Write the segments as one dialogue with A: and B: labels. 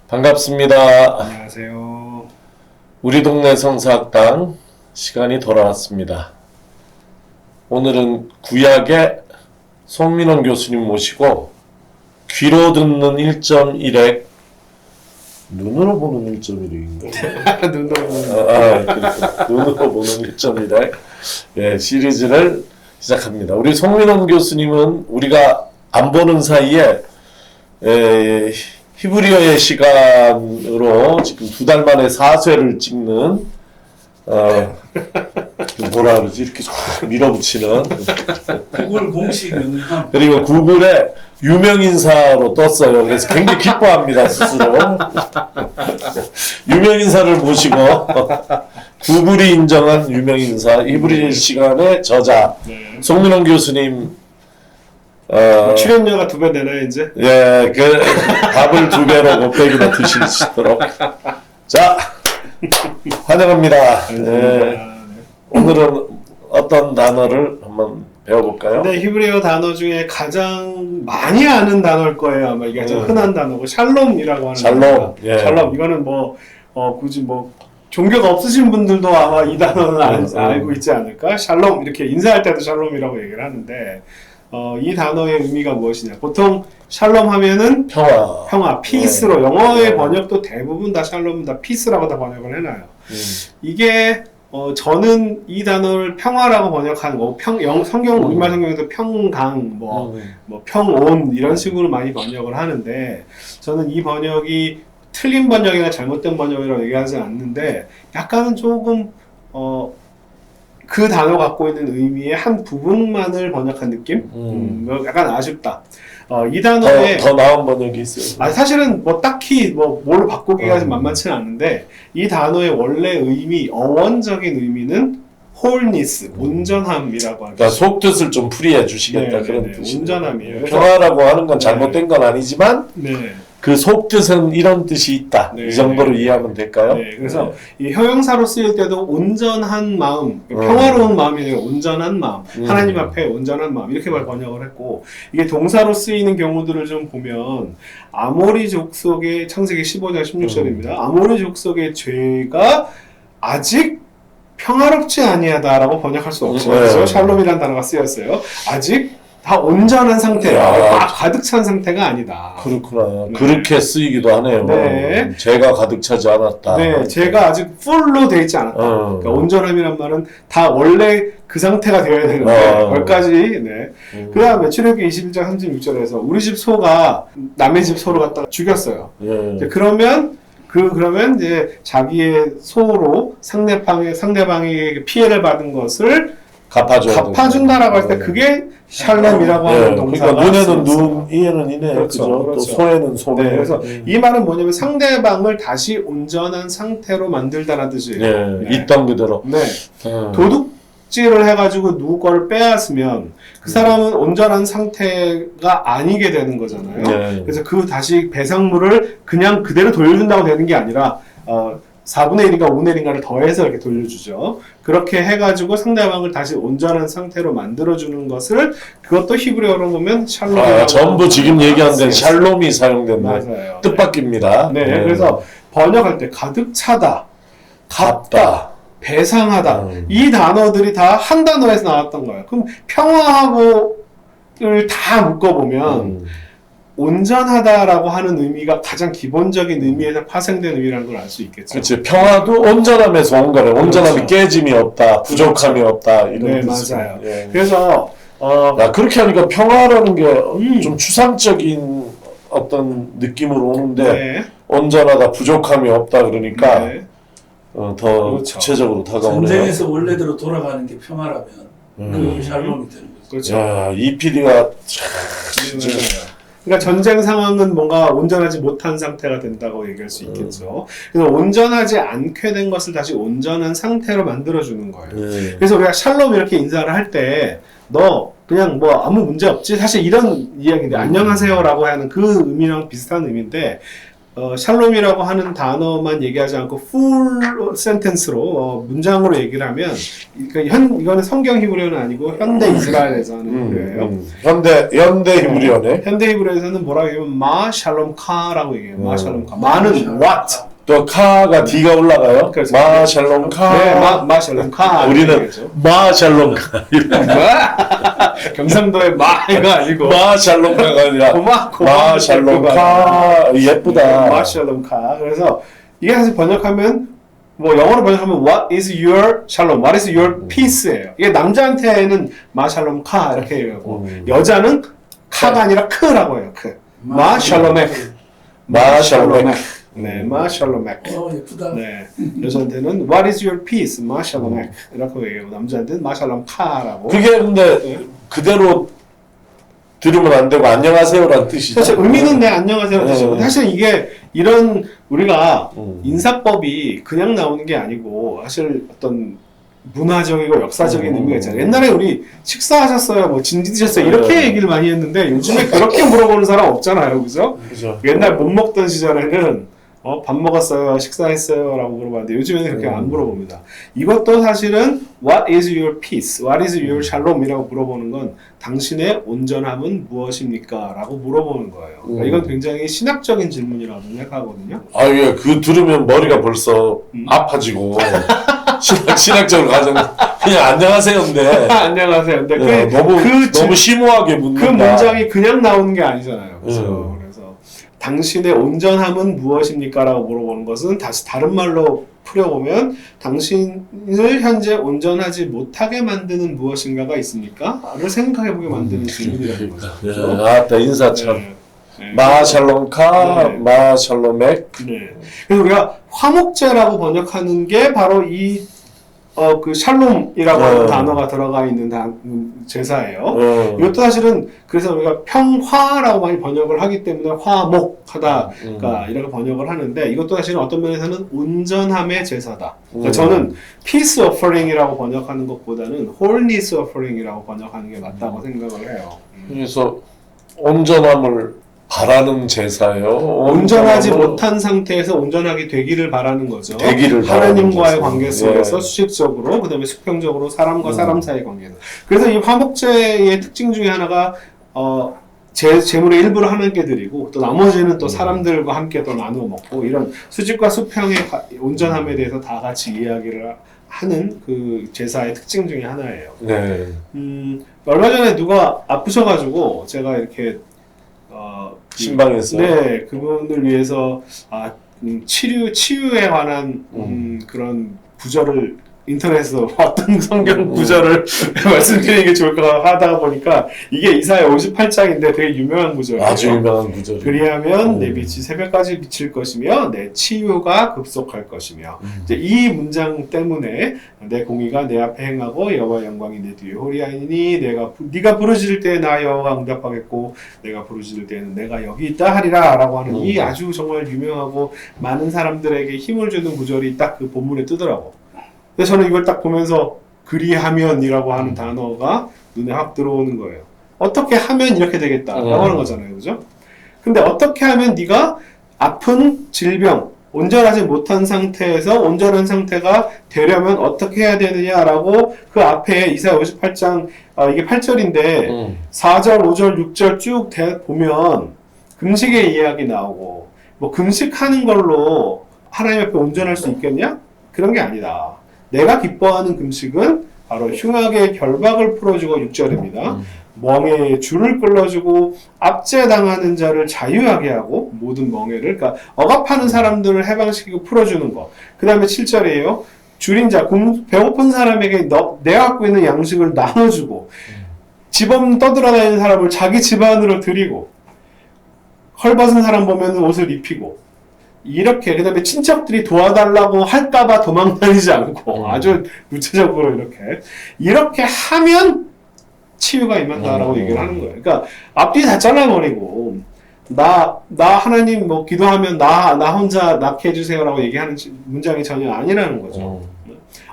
A: 반갑습니다.
B: 안녕하세요.
A: 우리 동네 성사학당 시간이 돌아왔습니다. 오늘은 구약의 송민원 교수님 모시고 귀로 듣는 1.1핵 눈으로 보는 1.1핵인가? 눈으로 보는 1.1핵 시리즈를 시작합니다. 우리 송민원 교수님은 우리가 안 보는 사이에 히브리어의 시간으로 지금 2달 만에 4쇄를 찍는 뭐라 그러지? 이렇게 밀어붙이는
C: 구글 공식 영상
A: 그리고 구글에 유명인사로 떴어요. 그래서 굉장히 기뻐합니다, 스스로. 유명인사를 모시고 구글이 인정한 유명인사 히브리 시간의 저자 송민원 교수님
B: 출연료가 2배 되나요 이제?
A: 예, 그 밥을 2배로 곱빼기로 드시도록. 자, 환영합니다. 예, 오늘은 어떤 단어를 한번 배워볼까요?
B: 네, 히브리어 단어 중에 가장 많이 아는 단어일 거예요. 아마 이게 좀 흔한 단어고 샬롬이라고 하는
A: 샬롬.
B: 단어가.
A: 예.
B: 샬롬. 이거는 굳이 종교가 없으신 분들도 아마 이 단어는 알고 있지 않을까? 샬롬 이렇게 인사할 때도 샬롬이라고 얘기를 하는데 이 단어의 의미가 무엇이냐? 보통 샬롬 하면은 평화, 피스로 영어의 번역도 대부분 다 샬롬은 다 피스라고 다 번역을 해놔요. 이게 저는 이 단어를 평화라고 번역하는 거, 성경 우리말 성경에도 평강, 평온 이런 식으로 많이 번역을 하는데 저는 이 번역이 틀린 번역이나 잘못된 번역이라고 얘기하지 않는데 약간은 조금 그 단어 갖고 있는 의미의 한 부분만을 번역한 느낌? 약간 아쉽다. 이 단어에
A: 더 나은 번역이 있어요.
B: 사실은 딱히 뭘로 바꾸기가 좀 만만치는 않은데 이 단어의 원래 의미, 어원적인 의미는 wholeness, 온전함이라고 합니다.
A: 그러니까 속뜻을 좀 풀이해 주시겠다 그런 뜻이에요.
B: 온전함이에요.
A: 평화라고 하는 건 잘못된 건 아니지만 그 속뜻은 이런 뜻이 있다. 이 정도로 이해하면 될까요?
B: 네, 그래서 이 형용사로 쓰일 때도 온전한 마음, 평화로운 마음이 아니라 온전한 마음, 하나님 앞에 온전한 마음 이렇게 번역을 했고 이게 동사로 쓰이는 경우들을 좀 보면 아모리 족속의 창세기 15장 16절입니다. 아모리 족속의 죄가 아직 평화롭지 아니하다라고 번역할 수 없죠. 그래서 샬롬이라는 단어가 쓰였어요. 아직 다 온전한 상태야. 가득 찬 상태가 아니다.
A: 그렇구나. 그렇게 쓰이기도 하네요. 죄가 가득 차지 않았다.
B: 네, 죄가 아직 풀로 되어 있지 않았다. 그러니까 온전함이란 말은 다 원래 그 상태가 되어야 되는데 거기까지. 그 다음에 출애굽기 21장 36절에서 우리 집 소가 남의 집 소를 갖다가 죽였어요. 그러면 이제 자기의 소로 상대방에게 피해를 받은 것을 갚아준다라고 할 때 그게 샬롬이라고 하는 동사가
A: 그러니까 눈에는 눈, 이에는 이네, 그렇죠. 또 소에는 소네.
B: 그래서 이 말은 뭐냐면 상대방을 다시 온전한 상태로 만들다라는 뜻이에요.
A: 있던 그대로.
B: 도둑질을 해가지고 누구 거를 빼앗으면 그 사람은 온전한 상태가 아니게 되는 거잖아요. 그래서 그 다시 배상물을 그냥 그대로 돌려준다고 되는 게 아니라 4분의 1인가 5분의 1인가를 더해서 이렇게 돌려주죠. 그렇게 해가지고 상대방을 다시 온전한 상태로 만들어주는 것을 그것도 히브리어로 보면 샬롬이라고
A: 전부 지금 얘기한 데는 샬롬이 사용됐네.
B: 맞아요.
A: 뜻밖입니다.
B: 그래서 번역할 때 가득 차다, 갚다, 배상하다 이 단어들이 다 한 단어에서 나왔던 거예요. 그럼 평화하고를 다 묶어보면 온전하다라고 하는 의미가 가장 기본적인 의미에서 파생된 의미라는 걸 알 수 있겠죠.
A: 그렇지. 평화도 온전함에서 온 거래. 온전함이 깨짐이 없다, 부족함이 없다 이런 뜻이죠.
B: 맞아요. 그래서
A: 그렇게 하니까 평화라는 게 좀 추상적인 어떤 느낌으로 오는데 온전하다, 부족함이 없다 그러니까 더 구체적으로 다가오네요.
C: 전쟁에서 원래대로 돌아가는 게 평화라면 그 샬롬이 되는 거죠.
B: 그렇죠.
A: 이 PD가
B: 그러니까 전쟁 상황은 뭔가 온전하지 못한 상태가 된다고 얘기할 수 있겠죠. 그래서 온전하지 않게 된 것을 다시 온전한 상태로 만들어주는 거예요. 그래서 우리가 샬롬 이렇게 인사를 할 때 너 그냥 아무 문제 없지? 사실 이런 이야기인데 안녕하세요라고 하는 그 의미랑 비슷한 의미인데 샬롬이라고 하는 단어만 얘기하지 않고 full sentence로 문장으로 얘기를 하면 이거는 성경 히브리어는 아니고 현대 이스라엘에서 하는 히브리어예요.
A: 현대 히브리어네.
B: 현대 히브리어에서는 뭐라고 얘기하면 마 샬롬 카라고 얘기해요. 마 샬롬 카. 마는 what?
A: 또 카가 D가 올라가요.
B: 그래서
A: 마 샬롬 카.
B: 네, 마 샬롬 카.
A: 우리는 마 샬롬 카.
B: 경상도의 마가 아니고
A: 마 샬롬 카가 아니라 마 샬롬 카. 예쁘다.
B: 마 샬롬 카. 그래서 이게 사실 번역하면 뭐 영어로 번역하면 What is your shalom? What is your peace예요. 이게 남자한테는 마 샬롬 카 이렇게 얘기하고 여자는 카가 아니라 크라고 해요. 크. 마 샬롬액.
A: 마 샬롬.
B: 네, 마 샬롬액.
C: 예쁘다.
B: 네, 여자한테는 What is your peace? 마 샬롬액. 이렇게 얘기하고 남자한테는 마 샬롬 카라고.
A: 그게 근데 그대로 들으면 안 되고 안녕하세요라는 뜻이죠.
B: 사실 의미는 네 안녕하세요 뜻이고 사실 이게 이런 우리가 인사법이 그냥 나오는 게 아니고 사실 어떤 문화적이고 역사적인 의미가 있잖아요. 옛날에 우리 식사하셨어요, 뭐 진지 드셨어요 이렇게 얘기를 많이 했는데 요즘에 그렇게 물어보는 사람 없잖아요, 그죠?
A: 그죠.
B: 옛날 못 먹던 시절에는 밥 먹었어요, 식사했어요 라고 물어봤는데 요즘에는 그렇게 안 물어봅니다. 이것도 사실은 What is your peace? What is your shalom? 이라고 물어보는 건 당신의 온전함은 무엇입니까? 라고 물어보는 거예요. 그러니까 이건 굉장히 신학적인 질문이라고 생각하거든요.
A: 아, 예, 그 들으면 머리가 벌써 아파지고 신학적으로 가자면 그냥 안녕하세요인데
B: 안녕하세요. 근데
A: 너무 심오하게 묻는다.
B: 그 문장이 그냥 나오는 게 아니잖아요. 그래서 당신의 온전함은 무엇입니까? 라고 물어보는 것은 다시 다른 말로 풀어보면 당신을 현재 온전하지 못하게 만드는 무엇인가가 있습니까? 를 생각해보게 만드는 질문이라는 거죠.
A: 아따 인사참.
B: 네.
A: 마 샬롬카,
B: 네.
A: 마 샬롬액.
B: 네. 그래서 우리가 화목제라고 번역하는 게 바로 그 샬롬이라고 하는 단어가 들어가 있는 제사예요. 이것도 사실은 그래서 우리가 평화라고 많이 번역을 하기 때문에 화목하다가 이렇게 번역을 하는데 이것도 사실은 어떤 면에서는 온전함의 제사다. 그러니까 저는 peace offering이라고 번역하는 것보다는 holiness offering이라고 번역하는 게 맞다고 생각을 해요.
A: 그래서 온전함을 바라는 제사요.
B: 온전하지 못한 상태에서 온전하게 되기를 바라는 거죠. 하나님과의 관계 속에서 수직적으로, 그 다음에 수평적으로 사람과 사람 사이의 관계에서. 그래서 이 화목제의 특징 중에 하나가 재물의 일부를 하나님께 드리고 또 나머지는 또 사람들과 함께 또 나누어 먹고 이런 수직과 수평의 온전함에 대해서 다 같이 이야기를 하는 그 제사의 특징 중에 하나예요.
A: 네.
B: 얼마 전에 누가 아프셔가지고 제가 이렇게
A: 신방에서
B: 네, 그분을 위해서 치유에 관한 그런 구절을 인터넷에서 어떤 성경 구절을 말씀드리는 게 좋을까 하다가 보니까 이게 이사야 58장인데 되게 유명한 구절이에요.
A: 아주 유명한 구절.
B: 그리하면 내 빛이 새벽까지 비칠 것이며 내 치유가 급속할 것이며 이제 이 문장 때문에 내 공의가 내 앞에 행하고 여호와 영광이 내 뒤에 호리하니 네가 부르짖을 때 나 여호와가 응답하겠고 내가 부르짖을 때는 내가 여기 있다 하리라 라고 하는 이 아주 정말 유명하고 많은 사람들에게 힘을 주는 구절이 딱 그 본문에 뜨더라고. 근데 저는 이걸 딱 보면서 그리하면이라고 하는 단어가 눈에 확 들어오는 거예요. 어떻게 하면 이렇게 되겠다라고 하는 거잖아요. 그죠? 근데 어떻게 하면 네가 아픈 질병, 온전하지 못한 상태에서 온전한 상태가 되려면 어떻게 해야 되느냐라고 그 앞에 이사야 58장 이게 8절인데 4절, 5절, 6절 쭉 보면 금식의 이야기 나오고 뭐 금식하는 걸로 하나님 앞에 온전할 수 있겠냐? 그런 게 아니다. 내가 기뻐하는 금식은 바로 흉악의 결박을 풀어주고 6절입니다. 멍에의 줄을 끌어주고 압제당하는 자를 자유하게 하고 모든 멍에를 그러니까 억압하는 사람들을 해방시키고 풀어주는 것. 그 다음에 7절이에요. 줄인 자, 배고픈 사람에게 내가 갖고 있는 양식을 나눠주고 집 없는 떠들어다니는 사람을 자기 집 안으로 들이고 헐벗은 사람 보면 옷을 입히고 이렇게 그 다음에 친척들이 도와달라고 할까봐 도망다니지 않고 아주 구체적으로 이렇게 하면 치유가 임한다라고 얘기를 하는 거예요. 그러니까 앞뒤 다 잘라버리고 나 하나님 뭐 기도하면 나 혼자 낫게 해주세요라고 얘기하는 문장이 전혀 아니라는 거죠.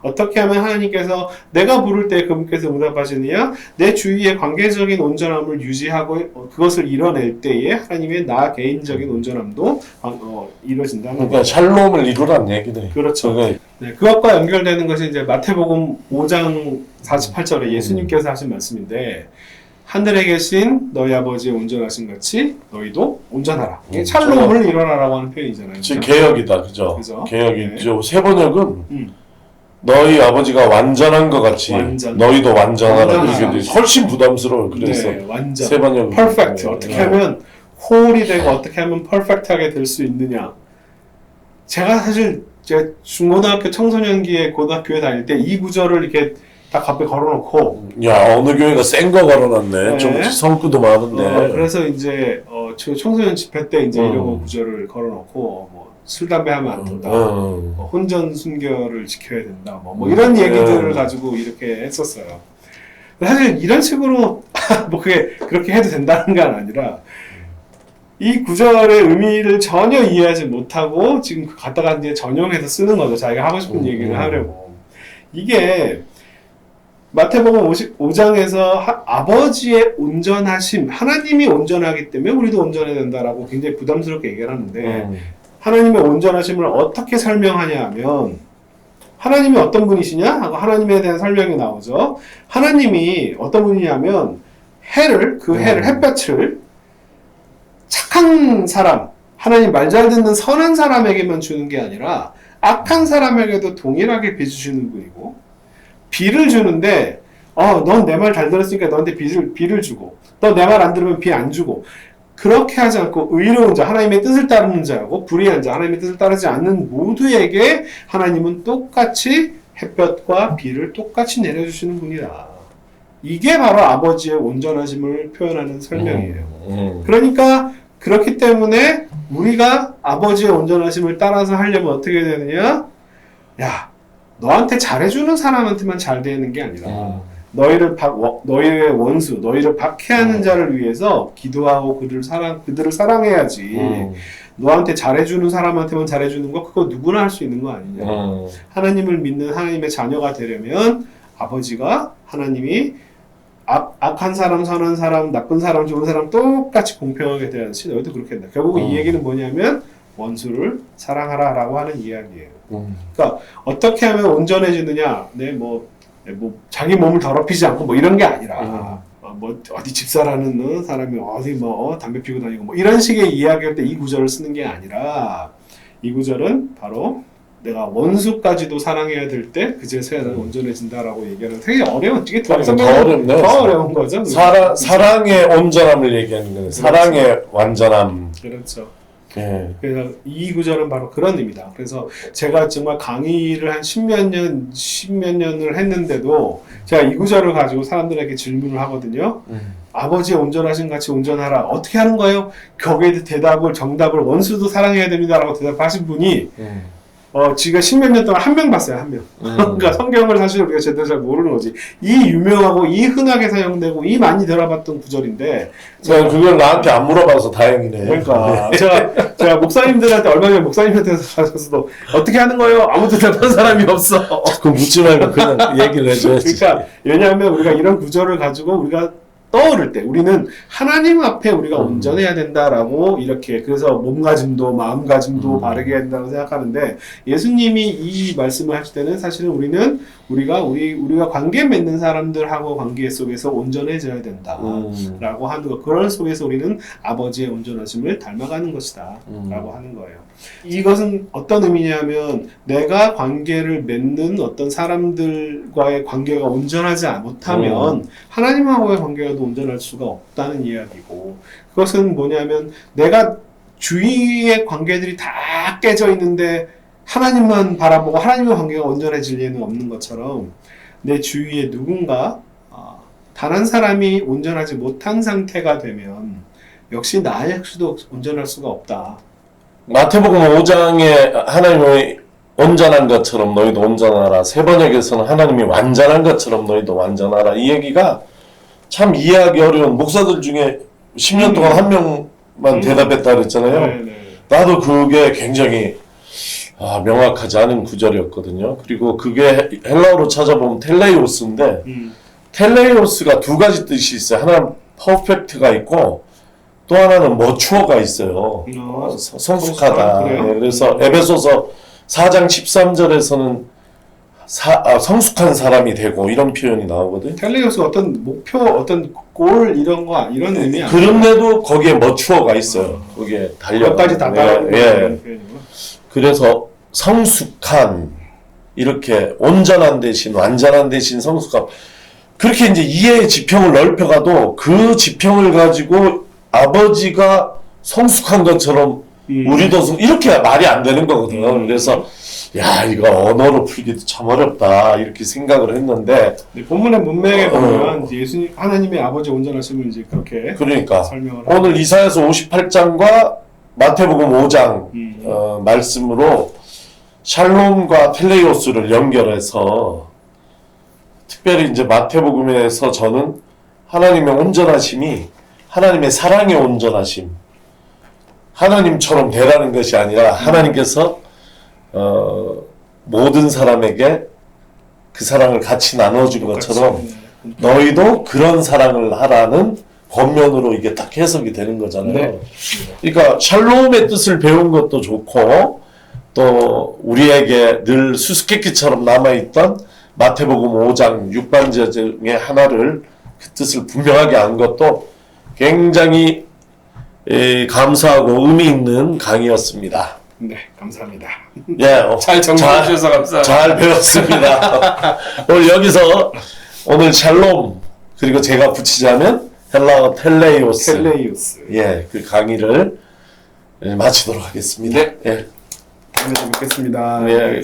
B: 어떻게 하면 하나님께서 내가 부를 때 그분께서 응답하시느냐? 내 주위의 관계적인 온전함을 유지하고 그것을 이뤄낼 때에 하나님의 나 개인적인 온전함도 이루어진다는
A: 그러니까
B: 거죠.
A: 샬롬을 이루라는 얘기네.
B: 그렇죠.
A: 그게
B: 네, 그것과 연결되는 것이 이제 마태복음 5장 48절에 예수님께서 하신 말씀인데 하늘에 계신 너희 아버지의 온전하신 같이 너희도 온전하라. 이게 샬롬을 이뤄라라고 하는 표현이잖아요.
A: 지금 개혁이다, 그죠?
B: 그죠?
A: 개혁이죠. 세 번역은
B: 음.
A: 너희 아버지가 완전한 것 같이
B: 완전.
A: 너희도 완전하라.
B: 완전하라.
A: 이게 훨씬 부담스러워. 그래서
B: 네, 완전.
A: 세 번역
B: 퍼펙트. 어떻게 하면 홀이 되고 어떻게 하면 퍼펙트하게 될 수 있느냐. 제가 중고등학교 청소년기에 고등학교에 다닐 때 이 구절을 이렇게 딱 앞에 걸어놓고
A: 야 어느 교회가 센 거 걸어놨네.
B: 네.
A: 좀 성구도 많은데.
B: 그래서 이제 저 청소년 집회 때 이제
A: 음.
B: 이러고 구절을 걸어놓고 뭐 술 담배 하면 안 된다. 뭐 혼전 순결을 지켜야 된다. 뭐 이런 얘기들을 가지고 이렇게 했었어요. 사실 이런 식으로 뭐 그게 그렇게 해도 된다는 건 아니라 이 구절의 의미를 전혀 이해하지 못하고 지금 갖다가 이제 전용해서 쓰는 거죠. 자기가 하고 싶은 얘기를 하려고. 이게 마태복음 55장에서 아버지의 온전하심, 하나님이 온전하기 때문에 우리도 온전해야 된다라고 굉장히 부담스럽게 얘기를 하는데 하나님의 온전하심을 어떻게 설명하냐 하면 하나님이 어떤 분이시냐 하고 하나님에 대한 설명이 나오죠. 하나님이 어떤 분이냐면 해를 햇볕을 착한 사람, 하나님 말 잘 듣는 선한 사람에게만 주는 게 아니라 악한 사람에게도 동일하게 비주시는 분이고 비를 주는데 넌 내 말 잘 들었으니까 너한테 비를 주고 너 내 말 안 들으면 비 안 주고 그렇게 하지 않고 의로운 자, 하나님의 뜻을 따르는 자하고 불의한 자, 하나님의 뜻을 따르지 않는 모두에게 하나님은 똑같이 햇볕과 비를 똑같이 내려주시는 분이다. 이게 바로 아버지의 온전하심을 표현하는 설명이에요. 그러니까 그렇기 때문에 우리가 아버지의 온전하심을 따라서 하려면 어떻게 되느냐? 야, 너한테 잘해주는 사람한테만 잘 되는 게 아니라 너희의 원수, 너희를 박해하는 자를 위해서 기도하고 그들을 사랑해야지. 너한테 잘해주는 사람한테만 잘해주는 거 그거 누구나 할 수 있는 거 아니냐. 하나님을 믿는 하나님의 자녀가 되려면 아버지가 하나님이 악한 사람, 선한 사람, 나쁜 사람, 좋은 사람 똑같이 공평하게 대하듯이 너희도 그렇게 한다. 결국 이 얘기는 뭐냐면 원수를 사랑하라라고 하는 이야기예요. 그러니까 어떻게 하면 온전해지느냐? 뭐 자기 몸을 더럽히지 않고 뭐 이런 게 아니라 뭐 어디 집사라는 사람이 어디 담배 피우고 다니고 뭐 이런 식의 이야기할 때 이 구절을 쓰는 게 아니라 이 구절은 바로 내가 원수까지도 사랑해야 될 때 그제서야 나는 온전해진다라고 얘기하는 되게 어려운 이게 더
A: 어렵네.
B: 더 어려운 거죠.
A: 사랑의 온전함을 얘기하는 거예요. 사랑의 완전함.
B: 그렇죠.
A: 예.
B: 그래서 이 구절은 바로 그런 의미다. 그래서 제가 정말 강의를 한 10몇 년을 했는데도 제가 이 구절을 가지고 사람들에게 질문을 하거든요. 아버지의 온전하신 같이 온전하라. 어떻게 하는 거예요? 거기에 정답을 원수도 사랑해야 됩니다라고 대답하신 분이 지가 10몇 년 동안 한 명 봤어요, 한 명. 그러니까 성경을 사실 우리가 제대로 잘 모르는 거지. 이 유명하고 이 흔하게 사용되고 이 많이 들어봤던 구절인데.
A: 제가 그걸 나한테 안 물어봐서 다행이네.
B: 그러니까 제가 목사님들한테 얼마 전에 목사님한테 가서도 어떻게 하는 거예요? 아무도 대답한 사람이 없어.
A: 자꾸 묻지 말고 그냥 얘기를 해줘야지.
B: 그러니까 왜냐하면 우리가 이런 구절을 가지고 우리가 떠오를 때 우리는 하나님 앞에 우리가 온전해야 된다라고 이렇게 그래서 몸가짐도 마음가짐도 바르게 해야 된다고 생각하는데 예수님이 이 말씀을 하실 때는 사실은 우리가 관계 맺는 사람들하고 관계 속에서 온전해져야 된다라고 하는 것 그런 속에서 우리는 아버지의 온전하심을 닮아가는 것이다 라고 하는 거예요. 이것은 어떤 의미냐면 내가 관계를 맺는 어떤 사람들과의 관계가 온전하지 못하면 하나님하고의 관계가 온전할 수가 없다는 이야기고 그것은 뭐냐면 내가 주위의 관계들이 다 깨져 있는데 하나님만 바라보고 하나님의 관계가 온전해질 리는 없는 것처럼 내 주위에 누군가 단 한 사람이 온전하지 못한 상태가 되면 역시 나 역시도 온전할 수가 없다.
A: 마태복음 5장에 하나님의 온전한 것처럼 너희도 온전하라. 세 번역에서는 하나님이 완전한 것처럼 너희도 완전하라. 이 얘기가 참 이해하기 어려운 목사들 중에 10년 동안 한 명만 대답했다 그랬잖아요.
B: 네네.
A: 나도 그게 굉장히 명확하지 않은 구절이었거든요. 그리고 그게 헬라어로 찾아보면 텔레이오스인데 텔레이오스가 두 가지 뜻이 있어요. 하나는 퍼펙트가 있고 또 하나는 머추어가 있어요. 성숙하다.
B: 그래요?
A: 네, 그래서 에베소서 4장 13절에서는 성숙한 사람이 되고 이런 표현이 나오거든요.
B: 텔레오스 어떤 목표, 어떤 골 이런 거 이런 의미 아니에요?
A: 그런데도 거기에 머추어가 있어요. 거기에 달려.
B: 몇 가지 다 따라오는
A: 예.
B: 그런 표현이구나.
A: 그래서 성숙한 이렇게 온전한 대신 완전한 대신 성숙함 그렇게 이제 이해의 지평을 넓혀가도 그 지평을 가지고 아버지가 성숙한 것처럼 우리도 이렇게 말이 안 되는 거거든요. 그래서 야 이거 언어로 풀기도 참 어렵다 이렇게 생각을 했는데
B: 네, 본문의 문맥에 보면 예수님 하나님의 아버지 온전하심을 이제 그렇게
A: 그러니까
B: 설명을
A: 오늘 이사야서 58장과 마태복음 5장 말씀으로 샬롬과 텔레이오스를 연결해서 특별히 이제 마태복음에서 저는 하나님의 온전하심이 하나님의 사랑의 온전하심 하나님처럼 되라는 것이 아니라 하나님께서 모든 사람에게 그 사랑을 같이 나눠준 것처럼 너희도 그런 사랑을 하라는 권면으로 이게 딱 해석이 되는 거잖아요.
B: 네.
A: 그러니까 샬롬의 뜻을 배운 것도 좋고 또 우리에게 늘 수수께끼처럼 남아있던 마태복음 5장 6반절 중에 하나를 그 뜻을 분명하게 안 것도 굉장히 감사하고 의미 있는 강의였습니다.
B: 네, 감사합니다.
A: 예,
C: 잘 정리해 주셔서 감사합니다.
A: 잘 배웠습니다. 오늘 여기서 오늘 샬롬 그리고 제가 붙이자면 헬라어 텔레이오스
B: 텔레이오스.
A: 예, 그 강의를 마치도록 하겠습니다.
C: 네.
A: 예.
B: 다음에 뵙겠습니다.
A: 예.